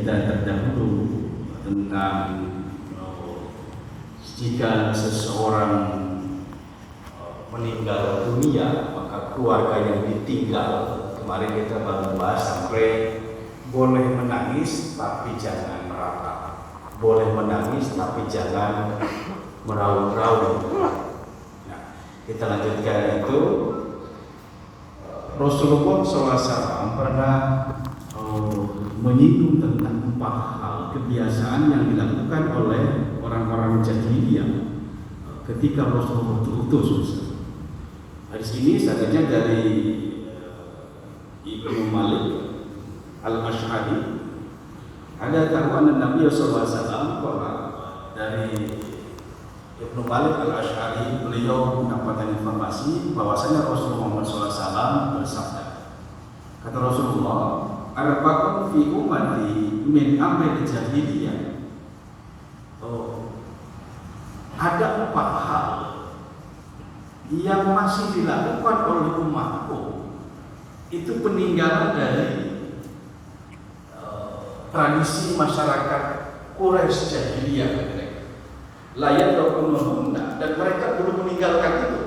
kita terdahulu tentang jika seseorang meninggal dunia, maka keluarga yang ditinggal, kemarin kita baru bahas sampai boleh menangis tapi jangan meratap, boleh menangis tapi jangan meraung-raung. Nah, kita lanjutkan itu. Rasulullah SAW pernah menyinggung tentang 4 hal kebiasaan yang dilakukan oleh orang-orang jahiliyah ketika Rasulullah diutus. Hadis ini sebenarnya dari Ibnu Malik Al-Ash'ari. Ada tahuan Nabi SAW dari Ibnu Malik Al-Ash'ari, beliau mendapatkan informasi bahwasanya Rasulullah SAW bersabda. Kata Rasulullah, "Arba'un fi ummati min amri jahiliyah." Ada 4 hal yang masih dilakukan oleh umatku, itu peninggalan dari tradisi masyarakat Quraisy jahiliyah. Layak dokumennya, dan mereka belum meninggalkan itu.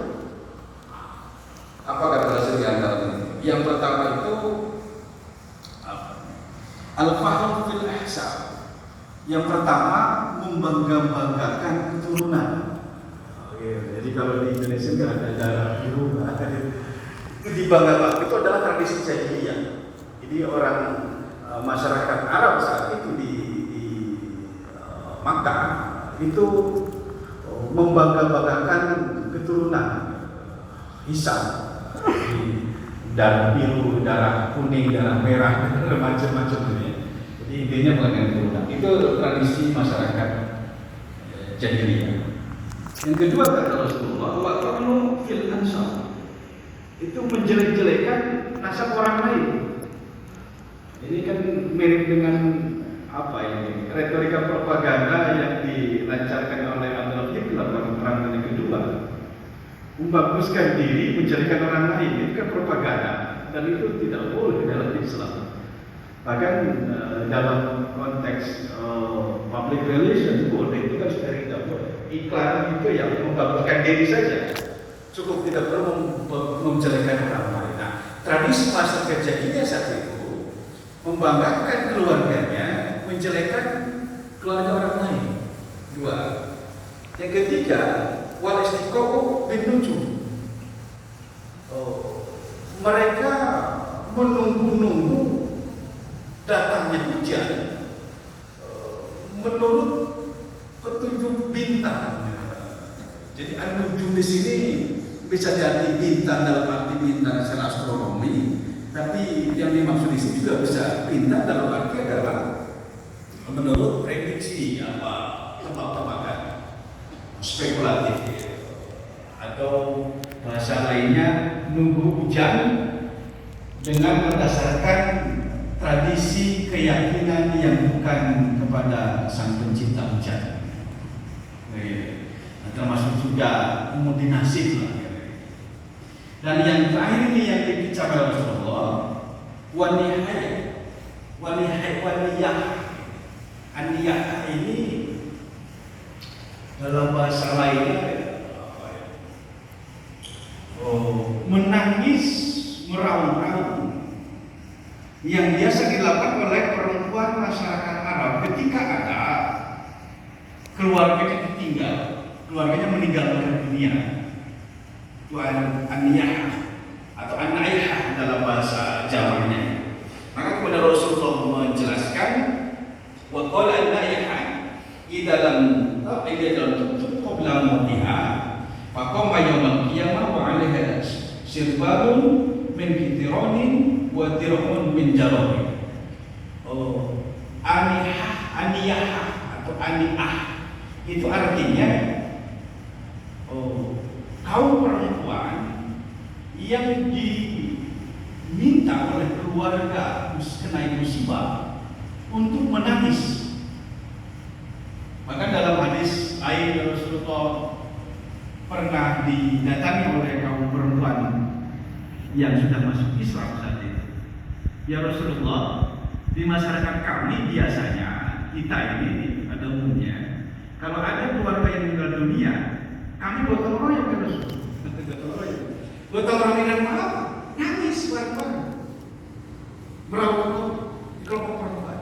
Apa kata Rasul di antaranya? Yang pertama itu al-fahl fil ihsan. Yang pertama membangga-banggakan keturunan. Jadi kalau di Indonesia nggak ada darah biru, dibangga-banggakan itu adalah tradisi jahiliyah. Jadi orang masyarakat Arab saat itu di Makkah itu membangga-banggakan keturunan Hisam, darah biru, darah kuning, darah merah, macam-macam ini. Jadi intinya mengenai keturunan. Itu tradisi masyarakat jahiliyah. Yang kedua kata Rasulullah, wa qanu fil ansab, itu menjelek-jelekan nasab orang lain. Ini kan mirip dengan apa ini? Retorika propaganda yang dilancarkan oleh Adolf Hitler pada Perang Dunia Kedua. Membaguskan diri, menjadikan orang lain, itu kan propaganda, dan itu tidak boleh dalam Islam. Bahkan dalam konteks public relation boleh, itu kan sudah tidak boleh. Iklan itu yang membaguskan diri saja, cukup, tidak perlu menjelekan orang lain. Nah, tradisi masyarakat jahiliyah saat itu membanggakan keluarganya, menjelekan keluarga orang lain. 2. Yang ketiga, wal istiqoqu bin nujum. Mereka menunggu-nunggu datangnya hujan menurut petunjuk bintang. Jadi an-nujum di sini bisa jadi bintang dalam arti bintang secara astronomi, tapi yang dimaksud di sini juga bisa bintang dalam arti adalah menurut prediksi tebak-tebakan spekulatif, atau bahasa lainnya nunggu hujan dengan berdasarkan tradisi keyakinan yang bukan kepada sang pencipta hujan. Termasuk juga umudi nasib lah. Dan yang terakhir ini yang dibicara Rasulullah, An-niyah ini dalam bahasa lainnya menangis, meraung-raung, yang biasa dilakukan oleh perempuan masyarakat Arab ketika ada keluarganya ditinggal, keluarganya meninggalkan dunia. Itu an-niyah atau an-naihah dalam bahasa Jawanya. Maka kemudian Rasulullah menjelaskan, wa qala an-naihah idza lam tutup qabla mautiha faqama yaumal qiyamah wa 'alaiha sirbalun min kitiranin wa dir'un min jarab. Aniyah atau aniyah itu artinya kaum perempuan yang diminta oleh keluarga kena musibah untuk menangis. Maka dalam hadis lain Rasulullah pernah didatangi oleh kaum perempuan yang sudah masuk Islam saat itu. Ya Rasulullah, Di masyarakat kami biasanya, kita ini pada umumnya, kalau ada keluarga yang meninggal dunia, kami gotong royong kan Rasul. Gotong royong dengan apa? Nangis bareng-bareng, merawat di kelompok perempuan.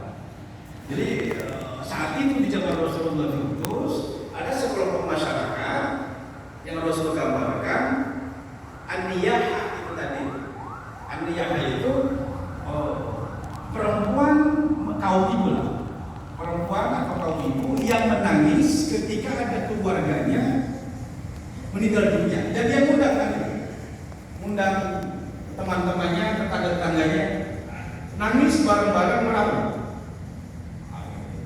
Jadi saat itu di zaman Rasulullah terus ada sekelompok masyarakat yang Rasul gambarkan an-niyah itu tadi. An-niyah itu perempuan kaum ibu lah. Perempuan atau kaum ibu yang menangis ketika ada keluarganya meninggal dunia. Dan dia undang teman-temannya, tetangga-tetangganya, nangis bareng-bareng merawat.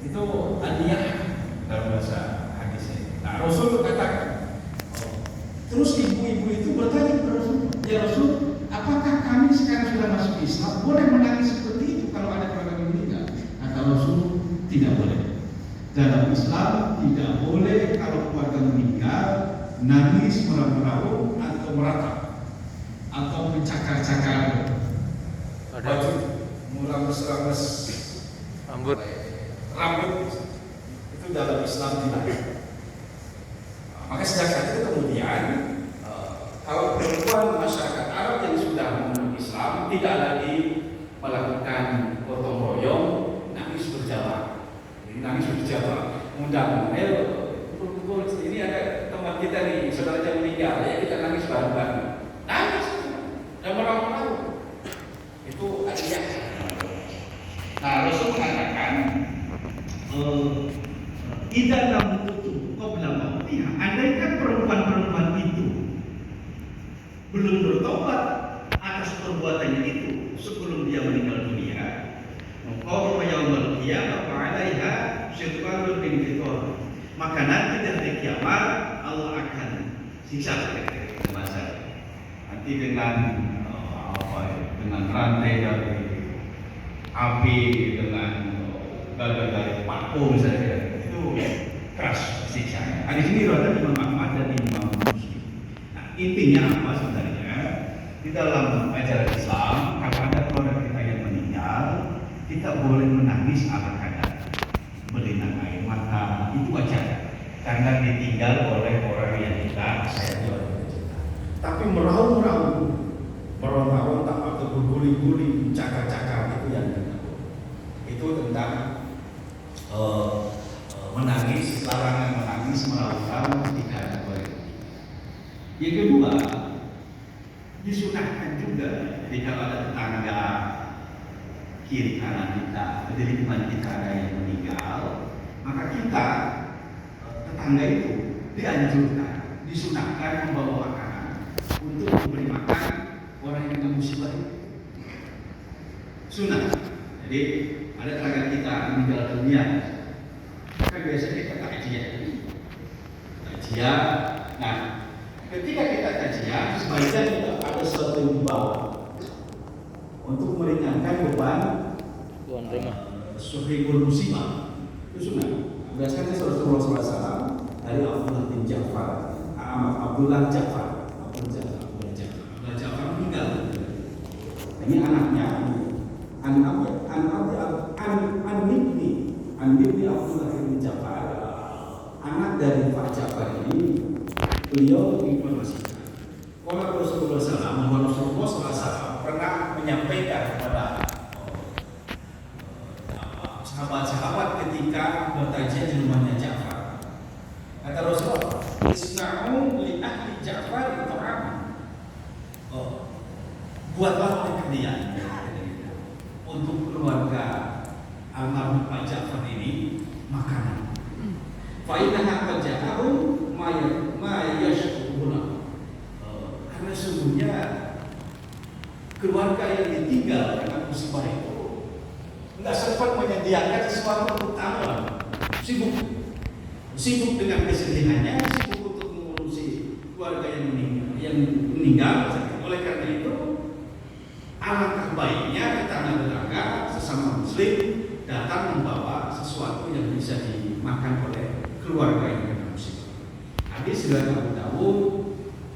Itu an-niyah dalam bahasa hadisnya. Nah, Rasul katakan, terus ibu-ibu itu bertanya kepada Rasul, ya Rasul, apakah kami sekarang sudah masuk Islam boleh menangis seperti itu kalau ada keluarga yang meninggal? Kata Rasul, tidak boleh. Dalam Islam tidak boleh kalau keluarga meninggal nangis meraung-raung atau meratap atau mencakar-cakar baju, merames-rames rambut. Itu dalam Islam tidak. Maka sejak saat itu kemudian kalau perempuan masyarakat Arab yang sudah memeluk Islam tidak lagi melakukan gotong royong, nangis berjamaah. Jadi nangis berjamaah. Undang, kumpul ini ada teman kita nih, saudaranya meninggal, ya kita nangis bareng-bareng. Nangis dan meraung-raung. Itu artinya. Nah, Rasul mengatakan tidak dalam tutup kau bilang andaikan perempuan-perempuan itu belum bertobat atas perbuatannya itu sebelum dia meninggal dunia, maka yaumul qiyamah fa'alaiha syaitanun bin fitor, maka nanti di hari kiamat Allah akan siksa mereka nanti dengan dengan rantai dari api, dengan dari paku misalnya, itu keras siksanya. Di sini ada Imam Ahmad dan Imam Muslim. Nah, intinya apa sebenarnya? Di dalam ajaran Islam, kalau ada keluarga kita yang meninggal, kita boleh menangis ala kadar, berlinang air mata, itu wajar. Karena ditinggal oleh orang yang kita sayang. Tapi meraung-raung atau berguling-guling, cakar-cakar itu yang itu tentang menangis, larangan menangis, meraung-raung ketika ada keluarga. Yang kedua, disunahkan juga ketika ada tetangga kiri kanan kita, di lingkungan kita ada yang meninggal, maka kita tetangga itu dianjurkan, disunahkan membawa makanan untuk memberi makan orang yang kena musibah itu. Sunnah. Jadi ada tetangga kita meninggal dunia, kan biasanya kita takjiah. Nah, ketika kita takjiah, sebaiknya kita ada sesuatu yang dibawa untuk meringankan beban tuan rumah. Suhibul musibah itu sunnah. Berdasarkan Rasulullah SAW dari Abdullah bin Ja'far, Abdullah Ja'far meninggal. Ini anaknya, An-Nibni Abdullah bin Ja'far, anak dari Pak Ja'far ini, beliau informasikan kalau Rasulullah SAW pernah menyampaikan kepada sahabat-sahabat ketika bertajiah di rumahnya Ja'far. Kata Rasulullah, "Isna'u li ahli Ja'far ta'am." Buatlah oleh kalian untuk keluarga almarhum Pak Ja'far ini makanan. Fa innaha qad ja'ahum ma yashkuruna. Karena sesungguhnya keluarga yang ditinggal karena musibah itu tidak sempat menyediakan sesuatu untuk tamu, sibuk dengan kesedihannya, sibuk untuk mengurusi keluarga yang meninggal. Oleh karena itu, alangkah baiknya tetangga-tetangga sesama Muslim datang membawa sesuatu yang bisa dimakan oleh keluarga yang kena musibah. Hadis riwayat Abu Dawud,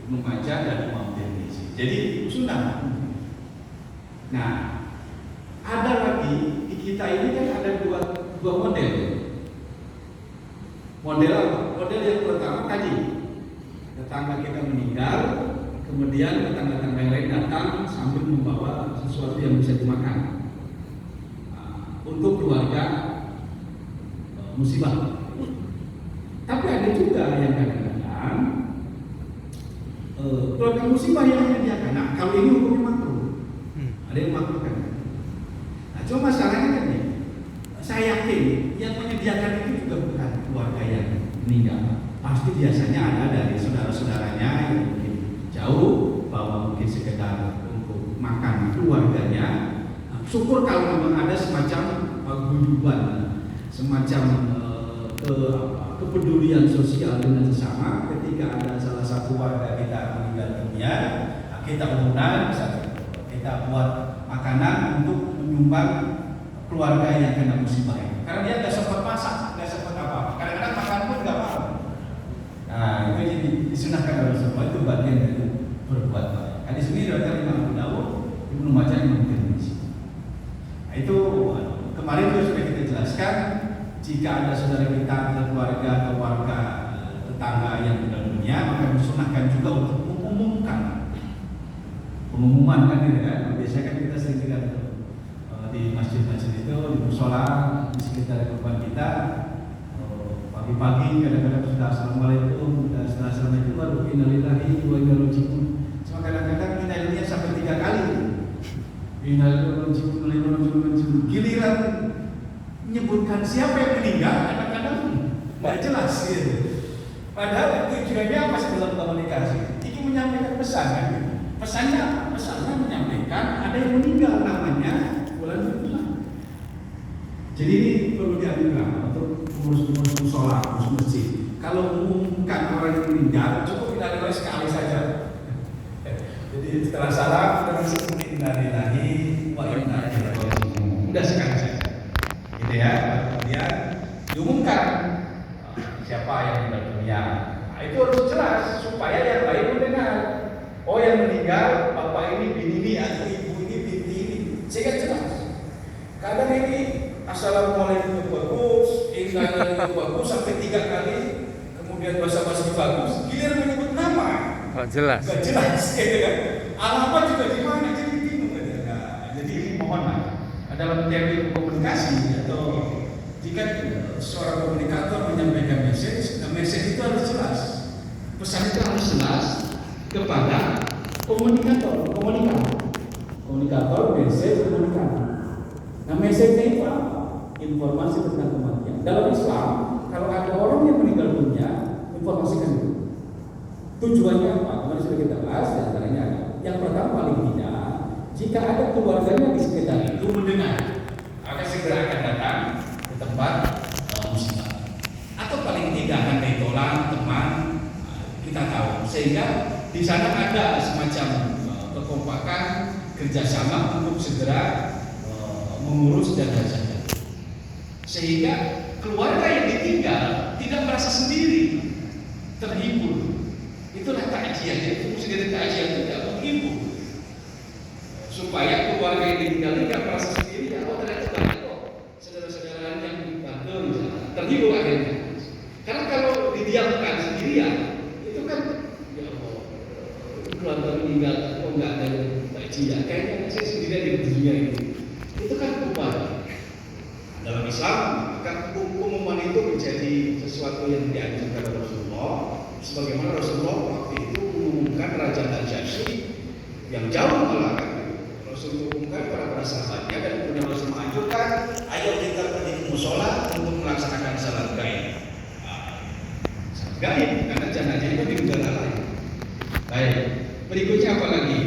Ibnu Majah dan Imam Tirmidzi. Jadi sunnah. Nah, ada lagi di kita ini kan ada dua model. Model apa? Model yang pertama tadi, tetangga kita meninggal, kemudian tetangga-tetangga yang lain datang sambil membawa sesuatu yang bisa dimakan untuk keluarga musibah. Tapi ada juga yang kadang-kadang keluarga musibah yang menyediakan. Nah, kalau ini hukumnya makruh. Ada yang makruh kan? Nah, cuma masalahnya kan nih, saya yakin yang menyediakan itu juga bukan keluarga yang meninggal. Pasti biasanya ada dari saudara-saudaranya yang mungkin jauh, bahwa mungkin sekedar untuk makan keluarganya. Nah, syukur kalau memang ada semacam guyuban, semacam kepedulian sosial dengan sesama. Ketika ada salah satu warga kita meninggal dunia, kita undang, kita buat makanan untuk menyumbang keluarga yang kena musibah. Karena dia nggak sempat masak, nggak sempat apa. Kadang-kadang makan pun nggak mau. Nah, itu jadi disunahkan oleh semua, itu bagian dari berbuat baik. Nah, di sini ada Imam Abu Dawud, Ibnu Majah, Imam Tirmidzi. Nah, itu kemarin itu sudah kita jelaskan. Jika ada saudara kita, ada keluarga atau warga tetangga yang meninggal dunia, maka disunahkan juga untuk mengumumkan. Pengumuman kan gitu kan. Biasanya kan kita sering lihat di masjid-masjid itu, di mushola, di sekitar korban kita, pagi-pagi kadang-kadang sudah assalamualaikum, sudah assalamualaikum, wa innalillahi wa inna ilaihi raji'un. Cuma kadang-kadang innalillahi sampai 3 kali. Innalillahi wa inna ilaihi raji'un. Giliran menyebutkan siapa yang meninggal, kadang-kadang nggak jelas gitu. Padahal tujuannya apa sih dalam komunikasi? Ini menyampaikan pesan kan? Pesannya apa? Pesannya menyampaikan ada yang meninggal namanya bulan. Jadi ini perlu diambil untuk pengurus-pengurus musola, pengurus masjid. Kalau mengumumkan orang yang meninggal, cukup kita dengar sekali saja. Jadi setelah salam, kita sebut innalillahi wa inna ilaihi raji'un. Udah sekali saja. Gitu ya, kemudian diumumkan siapa yang meninggal dunia. Nah, itu harus jelas supaya yang lain mendengar. Oh, yang meninggal bapak ini, bini ini, atau ibu ini, binti ini, sehingga jelas. Kadang ini assalamualaikum bagus, innalillahi bagus sampai 3 kali, kemudian basa-basi bagus, giliran menyebut nama. Jelas. Gak jelas, gitu kan? Alamat juga di mana? Jadi bingung kan? Nah, jadi mohon maaf. Dalam teori komunikasi atau jika seorang komunikator menyampaikan message, message itu harus jelas, pesan itu harus jelas kepada komunikator, message, komunikator. Nah, message itu apa? Informasi tentang kematian. Dalam Islam, kalau ada orang yang meninggal dunia, informasikan itu. Tujuannya apa? Kemarin sudah kita bahas, antaranya ada. Yang pertama paling tidak, jika ada keluarganya di sekitar itu mendengar, maka segera akan datang ke tempat musibah. Atau paling tidak handai tolak teman kita tahu, sehingga di sana ada semacam kekompakan kerjasama untuk segera mengurus dan lain-lain. Sehingga keluarga yang ditinggal tidak merasa sendiri, terhibur. Itulah takziah. Jadi fungsi dari takziah itu tidak menghibur, supaya keluarga yang ditinggal tidak merasa sendiri. Ya, oh ternyata banyak kok saudara-saudara yang dibantu misalnya, terhibur akhirnya. Karena kalau didiamkan sendirian, itu kan ya Allah, keluarga meninggal, kok nggak ada takziah. Kayaknya saya sendirian di dunia ini. Itu kan ubah. Dalam Islam, maka pengumuman itu menjadi sesuatu yang dianjurkan oleh Rasulullah. Sebagaimana Rasulullah waktu itu mengumumkan Raja Najasyi yang jauh melanggar. Rasul mengumumkan para sahabatnya dan kemudian Rasul menganjurkan, ayo kita pergi ke musola untuk melaksanakan salat gaib. Salat gaib karena jenazah itu di negara lain. Baik, berikutnya apa lagi?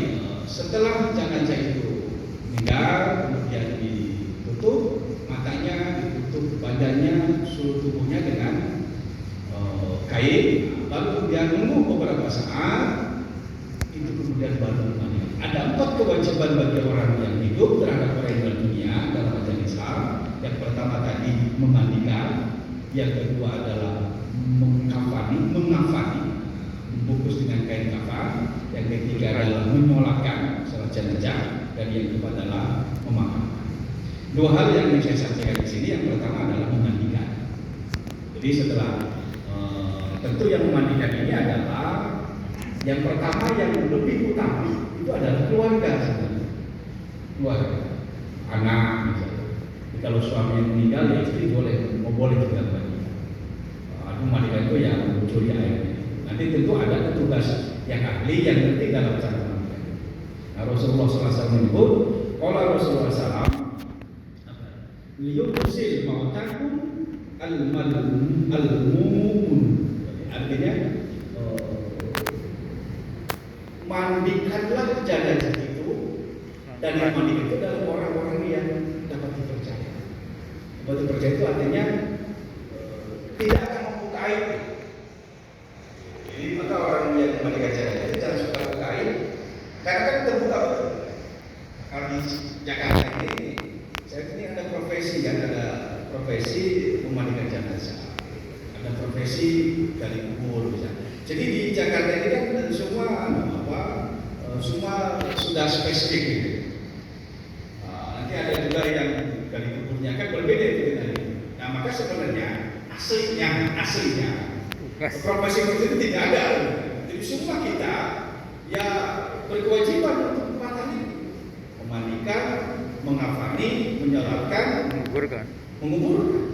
Setelah jenazah itu meninggal, kemudian ditutup matanya, ditutup badannya, seluruh tubuhnya dengan kain. Lalu kemudian menunggu beberapa saat, itu kemudian baru dimandikan. Ada 4 kewajiban bagi orang yang hidup terhadap orang yang dunia dalam ajaran Islam. Yang pertama tadi memandikan, yang kedua adalah mengkafani, membungkus dengan kain kafan, yang ketiga adalah menyolatkan salat jenazah, dan yang keempat adalah memakamkan. Dua hal yang ingin saya sampaikan di sini, yang pertama adalah memandikan. Jadi setelah tentu yang memandikan ini adalah yang pertama yang lebih utama itu adalah keluarga sebenarnya. Keluarga, anak misalnya. Jadi kalau suami yang meninggal ya istri boleh juga memandikan. Memandikan itu yang mencuri airnya. Nanti tentu ada petugas yang ahli yang penting dalam cara memandikan. Nah, Rasulullah SAW menyebut, kalau Rasulullah SAW liyusil mautakum al-mu'un, artinya mandikanlah jenazah itu, dan yang mandikan itu adalah orang-orang yang dapat dipercaya. Dapat dipercaya itu artinya tidak akan membuka aib. Jadi maka orang yang mandikan jenazah itu jangan suka buka aib, karena kan terbuka betul. Kalau di Jakarta ini, saya ini ada profesi kan, ada profesi memandikan jenazah, ada profesi gali kubur misalnya. Jadi di Jakarta ini kan semua sudah spesifik gitu. Nanti ada juga yang gali kuburnya kan berbeda itu tadi. Nah maka sebenarnya aslinya profesi itu tidak ada. Jadi semua kita ya berkewajiban untuk memandikan, mengafani, menyolatkan, menguburkan.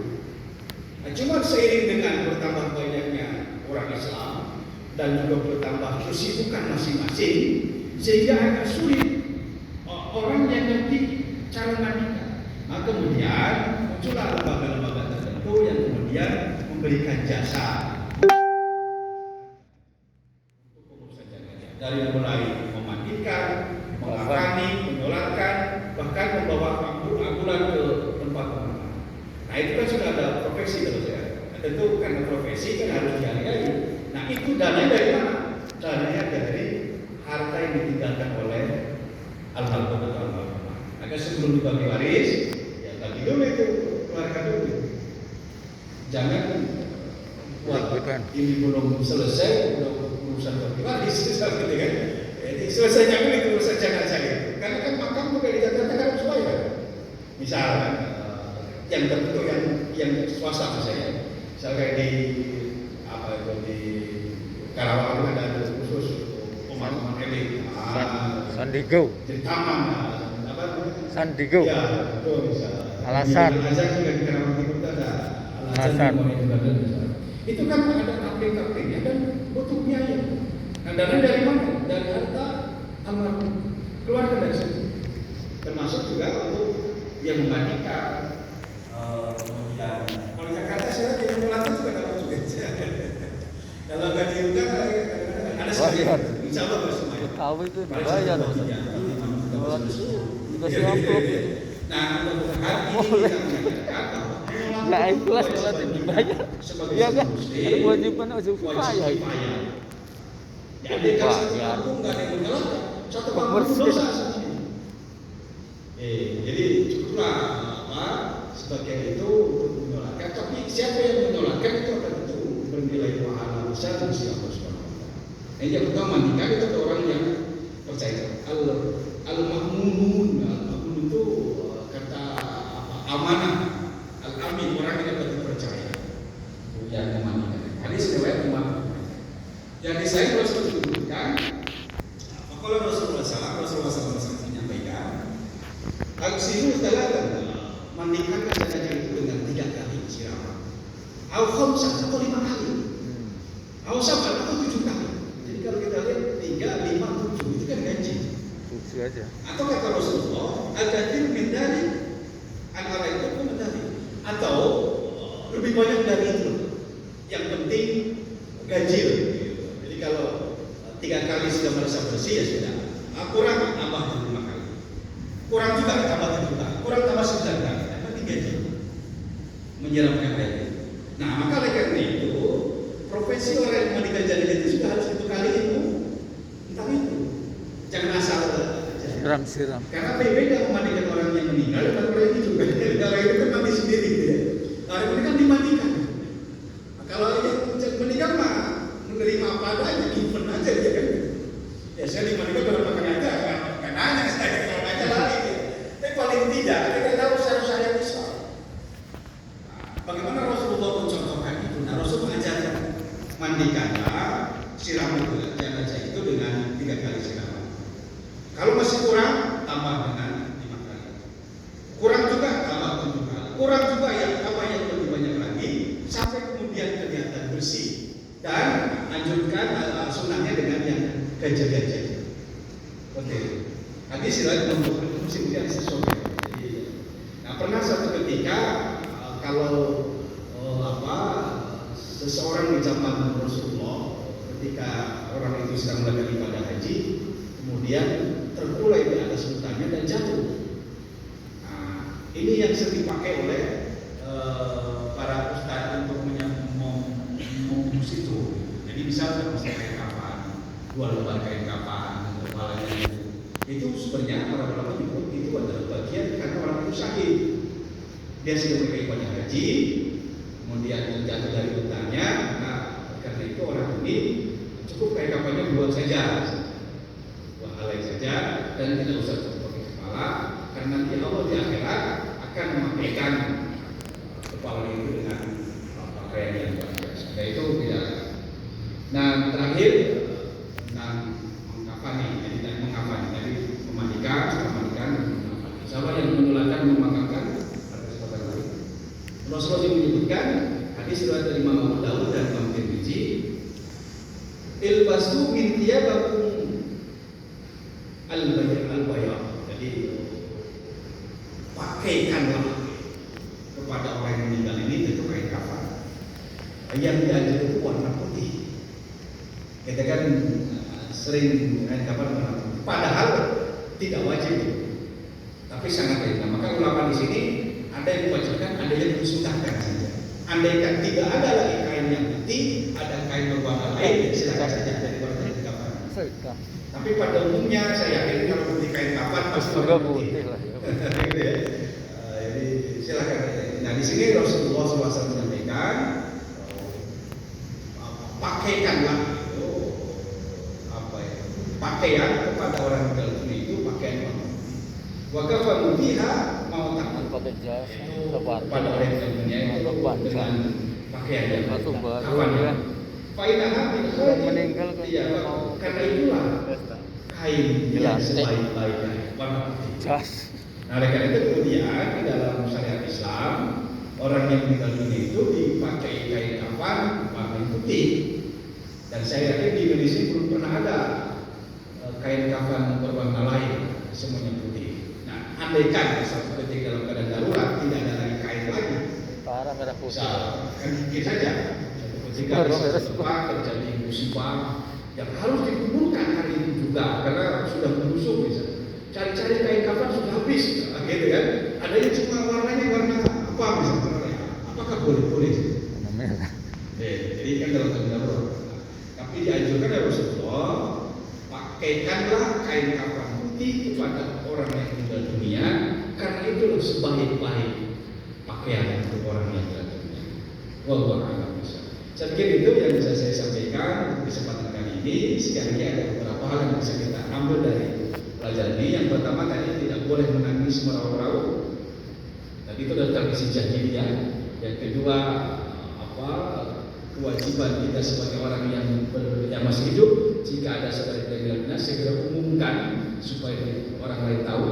Nah, cuma seiring dengan bertambah banyaknya orang Islam dan juga bertambah kesibukan masing-masing, sehingga agak sulit orang yang ngerti cara mandikan. Nah, kemudian muncullah lembaga-lembaga tertentu yang kemudian memberikan jasa untuk pengurusan jenazah, dari mulai memandikan, mengafani, menyolatkan, bahkan membawa ambulan ke tempat pemakaman. Nah itu kan sudah ada profesi kalau saya. Tentu karena profesi kan harus dihargai. Nah itu dananya dari mana? Dananya dari harta yang ditinggalkan oleh almarhum atau almarhumah. Agar sebelum dibagi waris, ya bagi dulu itu, keluarkan dulu. Jangan buat ini belum selesai, udah urusan bagi waris, seperti kan? Jadi selesainya dulu itu urusan jenazah itu. Karena kan makam juga di Jakarta kan harus bayar. Misalnya yang tertentu yang swasta misalnya, misalnya di di Karawang ada khusus pemakaman elit. Sandigo. Di taman Sandigo. Ya, betul misalnya. Alasan. Alasan juga di Karawang Timur ada. Alasan. Itu kan ada kapling-kaplingnya dan butuh biaya. Nah, dana dari mana? Dari harta almarhum, keluarga dari situ. Termasuk juga untuk yang memandikan. Kemudian kalau Jakarta saya tidak melatih juga dapat juga. Kalau nggak diundang ada sekalian. Insya Allah bersemayam. Tahu itu dibayar. Dikasih amplop. Nah, hari ini kita menyatakan nggak ikhlas kalau dibayar. Iya kan? Ada kewajiban harus supaya. Jadi kalau satu kampung nggak ada yang menjalankan, satu kampung dosa sendiri. Jadi cukuplah sebagian itu untuk menyolatkan. Tapi siapa yang menyolatkan itu akan tentu bernilai pahala besar di sisi Allah Subhanahu Wa Taala. Yang pertama mandikan itu ada orang yang percaya. Al-Mahmunun itu kata amanah. Al-Amin, orang yang dapat dipercaya. Yang memandikan. Hadis riwayat Imam. Yang saya harus menunjukkan, kalau Rasulullah SAW menyampaikan, al-siru talatan, mandikan jenazah itu dengan 3 kali siraman, atau 5 atau 5 kali, atau 7 atau 7 kali. Jadi kalau kita lihat 3, 5, 7 itu kan gaji. 7 aja. Atau kata Rasulullah, al-kathir min dari antara itu pun dari, atau lebih banyak dari itu. Yang penting ganjil. Jadi kalau 3 kali sudah merasa bersih ya sudah. Kurang tambah 5 kali. Kurang juga tambah 7 kali. Kurang tambah 9 kali. Yang penting ganjil. Menyiramkan air. Nah maka oleh karena itu profesi orang yang memandikan jenazah itu sudah harus 1 kali itu. Entah itu. Jangan asal siram. Karena beda memandikan orang yang meninggal dan orang itu juga. Kalau itu kan mandi sendiri gitu ya. Orang ini kan dimandikan. Kalau yang meninggal mah menerima apa adanya, given aja dia kan. Ya saya dimandikan berapa kali aja, kan nanya saya kalau nanya lagi. Tapi paling tidak kita tahu secara mandikanlah, siram jenazah itu dengan 3 kali siraman. Kalau masih kurang, tambah dengan 5 kali. Kurang juga, tambah 7 kali. Kurang juga, yang tambah yang lebih banyak lagi, sampai kemudian kelihatan bersih. Dan anjurkan sunnahnya dengan yang gajah-gajah. Oke. Hadis riwayat Muslim yang sesuatu. Nah, pernah satu ketika kalau seseorang di zaman Rasulullah, ketika orang itu sedang melakukan ibadah haji, kemudian terkulai di atas hutannya dan jatuh. Nah, ini yang sering dipakai oleh para ustaz untuk membungkus itu. Jadi misalnya kain kafan, 2 lembar kain kafan, kepalanya itu sebenarnya para ulama menyebut itu adalah bagian karena orang itu sakit. Dia sudah pakai ibadah haji, kemudian jatuh dari hutannya. Nah, karena itu orang ini cukup kain kafannya buat saja, halai saja, dan tidak usah pakai kepala, karena nanti Allah di akhirat akan memakaikan kepala itu dengan pakaian yang bagus. Nah, itu tidak. Nah, terakhir mengkafani, jadi mengkafani, jadi memandikan, sama yang menularkan, memakamkan. Rasulullah menyebutkan hadis riwayat dari Imam Abu Dawud dan Imam Tirmidzi, ilbasu min thiyabakum al-bayad. Jadi pakaikanlah kepada orang yang meninggal ini tentu kain kafan. Yang diajar itu warna putih. Kita kan sering kain kafan warna putih. Padahal tidak wajib, tapi sangat ringan. Maka ulama di sini ada yang diwajibkan, ada yang disunahkan saja. Andaikan tidak ada lagi kain yang putih, ada kain berwarna lain, silakan saja dari warna kafan. Tapi pada umumnya saya yakin kalau putih kain kafan pasti warna putih. Gitu ya. Jadi silakan. Nah, di sini Rasulullah SAW menyampaikan, pakaikanlah itu pakaian kepada orang meninggal dunia itu pakaian warna putih. Wa kafanu biha mau takut itu pada orang yang dunia itu dengan pakaian yang kafan. Faidah meninggal karena itulah kain yang sebaik-baiknya warna putih. Nah, oleh karena itu kemudian di dalam syariat Islam orang yang meninggal dunia itu dipakai kain kafan warna putih. Dan saya yakin di Indonesia belum pernah ada kain kafan berwarna lain, semuanya putih. Andaikan satu ketika dalam keadaan darurat tidak ada lagi kain lagi, parah merah putih. Kan mungkin saja satu ketika terjadi musibah yang harus dikumpulkan hari itu juga karena sudah membusuk, bisa cari-cari kain kafan sudah habis, gitu kan? Ada yang cuma warnanya warna apa misalnya? Apakah boleh? Warna merah. Jadi kan dalam keadaan darurat. Tapi dianjurkan ya Rasulullah, pakaikanlah kain kafan putih kepada orang yang meninggal dunia, karena itulah sebaik-baik pakaian untuk orang yang meninggal dunia. Wallahu a'lam bishawab. Saya pikir itu yang bisa saya sampaikan untuk kesempatan kali ini. Sekali lagi ada beberapa hal yang bisa kita ambil dari pelajaran ini. Yang pertama tadi tidak boleh menangis meraung-raung. Tadi itu adalah tradisi jahiliyah. Yang kedua kewajiban kita sebagai orang yang masih hidup, jika ada saudara kita yang meninggal, segera umumkan supaya orang lain tahu.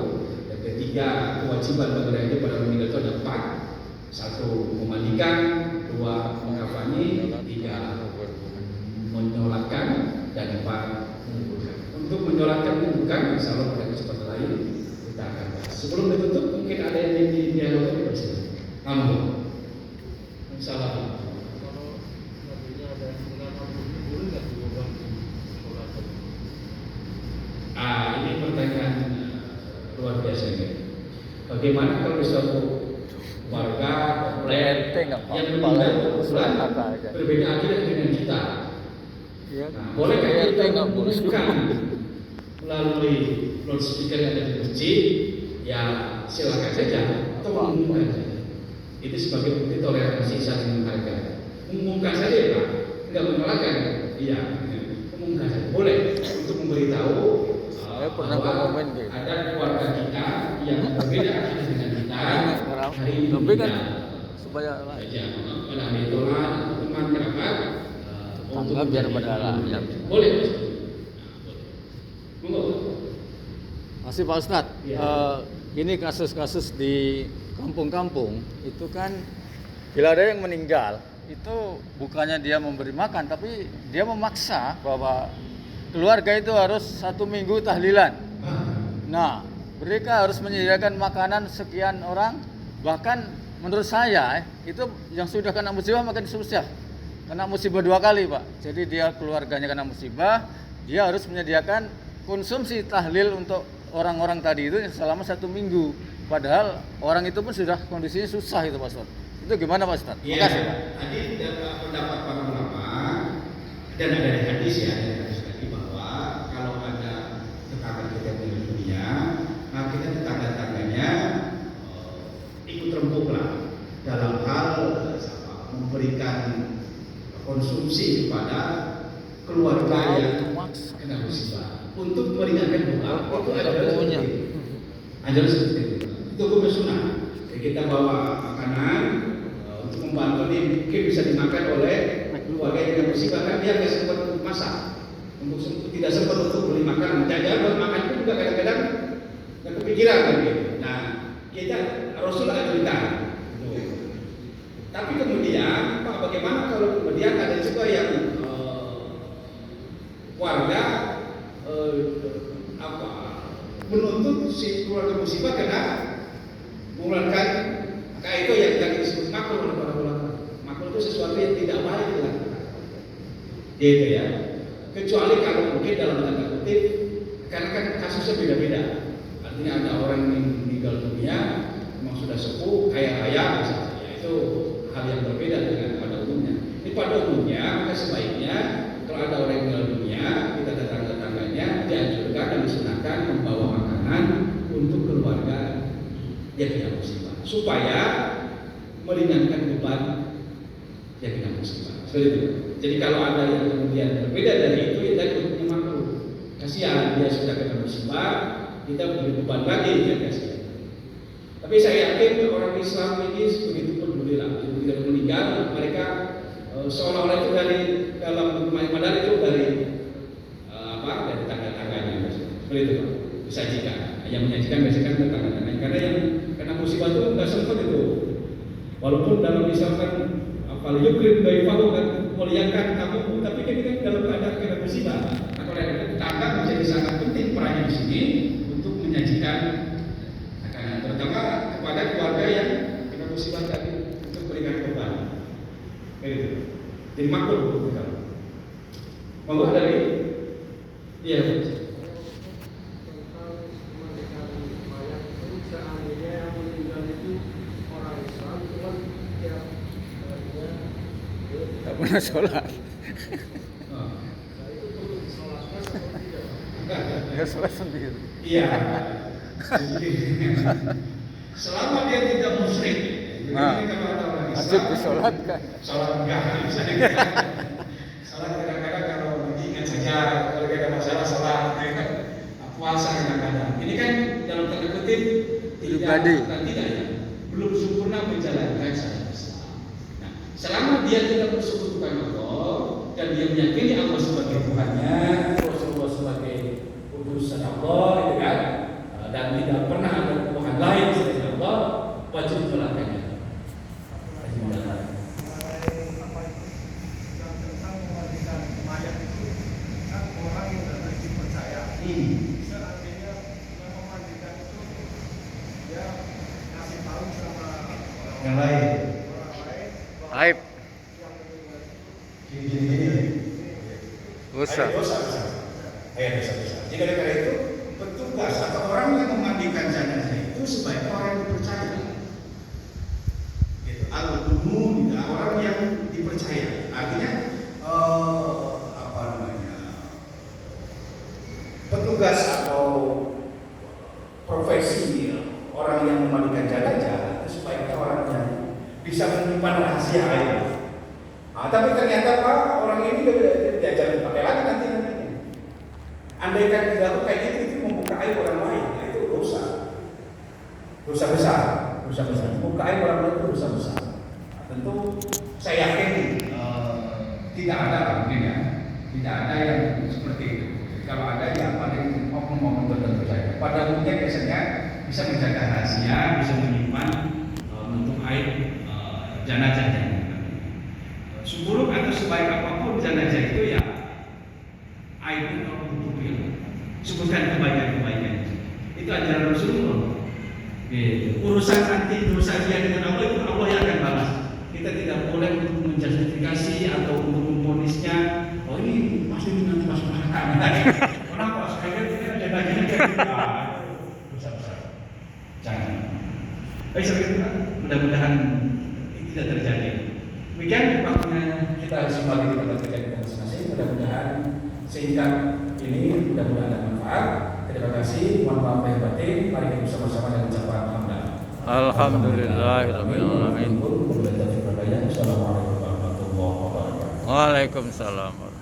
Yang ketiga, kewajiban bagi orang itu pada meninggal itu ada 4. 1, memandikan, 2, mengkafani, 3, menyolatkan, dan 4, menguburkan. Untuk menyolatkan menguburkan, insya Allah pada kesempatan lain kita akan bahas. Sebelum ditutup, mungkin ada yang ingin dialogkan bersama. Amin. Insya Allah. Ini pertanyaan luar biasa ini. Bagaimana kalau suatu warga komplek yang meninggal berbeda akidah dengan kita? Nah, bolehkah kita mengumumkan melalui loudspeaker yang ada di masjid? Ya silakan saja, atau mengumumkan saja. Itu sebagai bukti toleransi saling menghargai. Mengumumkan saja ya Pak, tidak menolakkan. Iya, mengumumkan saja. Boleh untuk memberitahu. Saya pernah komen gitu. Ada keluarga kita yang berbeda akidah dengan kita. Hari ini tapi kan supaya pada hari itulah teman kerabat tetangga biar pada layak. Boleh Mas. Monggo. Masih Pak Ustadz, Iya. ini kasus-kasus di kampung-kampung itu kan bila ada yang meninggal itu bukannya dia memberi makan, tapi dia memaksa bahwa keluarga itu harus 1 minggu tahlilan. Nah, mereka harus menyediakan makanan sekian orang, bahkan menurut saya itu yang sudah kena musibah makin susah. Kena musibah 2 kali, Pak. Jadi dia keluarganya kena musibah, dia harus menyediakan konsumsi tahlil untuk orang-orang tadi itu selama 1 minggu. Padahal orang itu pun sudah kondisinya susah itu, Pak Ustadz. Itu gimana, Pak Ustadz? Iya, Makasih, Pak. tadi pendapat para ulama dan ada di hadis ya, ada di hadis tadi bahwa kalau ada tetangga kita yang meninggal dunia, nah kita tetangga-tangganya ikut rempuk lah dalam hal memberikan konsumsi kepada keluarga yang kena musibah untuk meringankan doa. Itu ada punya. Ajaran seperti itu. Itu hukum sunnah. Jadi kita bawa makanan untuk membantu dia mungkin bisa dimakan oleh keluarga yang kena musibah, kan dia nggak sempat untuk masak, tidak sempat untuk beli makanan. Jangan buat makan itu juga kadang-kadang nggak kepikiran kan gitu. Nah, kita Rasul ajarkan. Tapi kemudian, Pak, bagaimana kalau kemudian ada juga yang warga menuntut si keluarga musibah kena mengeluarkan kayak itu yang tadi disebut makul oleh para ulama. Makul itu sesuatu yang tidak baik dilakukan. Gitu ya. Kecuali kalau mungkin dalam tanda kutip, karena kan kasusnya beda-beda. Artinya ada orang yang meninggal dunia, memang sudah sepuh, kaya raya misalnya, itu hal yang berbeda dengan pada umumnya. Ini pada umumnya, maka sebaiknya kalau ada orang yang meninggal dunia, kita tetangga-tetangganya dianjurkan dan disunahkan membawa makanan untuk keluarga yang kena musibah, supaya meringankan beban yang kena musibah. Seperti itu. Jadi kalau ada yang kemudian berbeda dari itu, ya tadi hukumnya makruh. Kasihan dia sudah kena musibah, kita beri beban lagi, ya kasihan. Tapi saya yakin orang Islam ini begitu peduli lah. Begitu meninggal, mereka seolah-olah itu dari dalam Ramadan itu dari dari tangga-tangganya. Seperti itu, Pak. Disajikan. Yang menyajikan biasanya tetangga-tangganya. Karena yang kena musibah itu nggak sempat itu. Walaupun dalam misalkan apalagi yukrim dari palu kan muliakan kamu, tapi kan kita dalam keadaan kena musibah. Nah, kalau ada tetangga menjadi sangat penting perannya di sini untuk menyajikan makanan, terutama kepada keluarga yang kena musibah tadi untuk berikan beban. Gitu. Jadi makul kita. Monggo dari iya. Tak pernah sholat. Nggak sholat sendiri. Iya. Selama dia tidak musyrik, Nah, jadi kalau ada orang Islam, wajib disolatkan. sholat enggak, misalnya sholat kadang-kadang kalau ingat saja, kalau ada masalah sholat, puasa kadang-kadang. Ini kan dalam tanda kutip Pribadi. tidak ya, belum sempurna menjalankan syariat Islam. Nah, selama dia tidak bersekutukan Allah dan dia meyakini Allah sebagai Tuhannya, Rasulullah sebagai utusan Allah, gitu kan, dan tidak pernah ada Tuhan lain selain Allah, wajib menjalankannya. Wajib menjalankannya. Yang lain. Aib. Gini. Dosa. Dosa. Dosa. Jadi karena itu petugas atau orang yang memandikan jenazah itu sebaiknya orang yang dipercaya. Gitu. Al-Qunun, orang yang dipercaya. Artinya petugas atau profesi orang yang memandikan jenazah itu sebaiknya orang yang bisa menyimpan rahasia aib. Tapi ternyata Pak, orang ini diajarin pakai lagi nanti. Andaikan tidak kayak gitu, itu membuka aib orang lain, nah, itu dosa besar. Membuka aib orang lain itu dosa besar. Tentu saya yakin tidak ada mungkin ya, tidak ada yang seperti itu. Kalau ada yang paling oknum-oknum tertentu saja. Pada umumnya biasanya bisa menjaga rahasia, bisa menyimpan bentuk aib jenazahnya. Seburuk atau sebaik apapun jenazah itu ya aibnya kalau tutupi, sebutkan kebaikan-kebaikan. Itu ajaran Rasulullah. Urusan nanti dosa dia dengan Allah itu Allah yang akan balas. Kita tidak boleh untuk menjustifikasi atau untuk memponisnya. Oh ini pasti nanti masuk neraka. Kenapa? Sekalian kita ada bagian besar-besar. Jangan. Mudah-mudahan ini tidak terjadi. Demikian waktunya kita harus kembali kepada kerjaan kita masing-masing. Mudah-mudahan singkat ini mudah-mudahan ada manfaat. Terima kasih. Mohon maaf lahir batin. Mari kita bersama-sama dengan ucapan alhamdulillah. Alhamdulillahirabbil alamin. Assalamualaikum warahmatullahi wabarakatuh. Waalaikumsalam.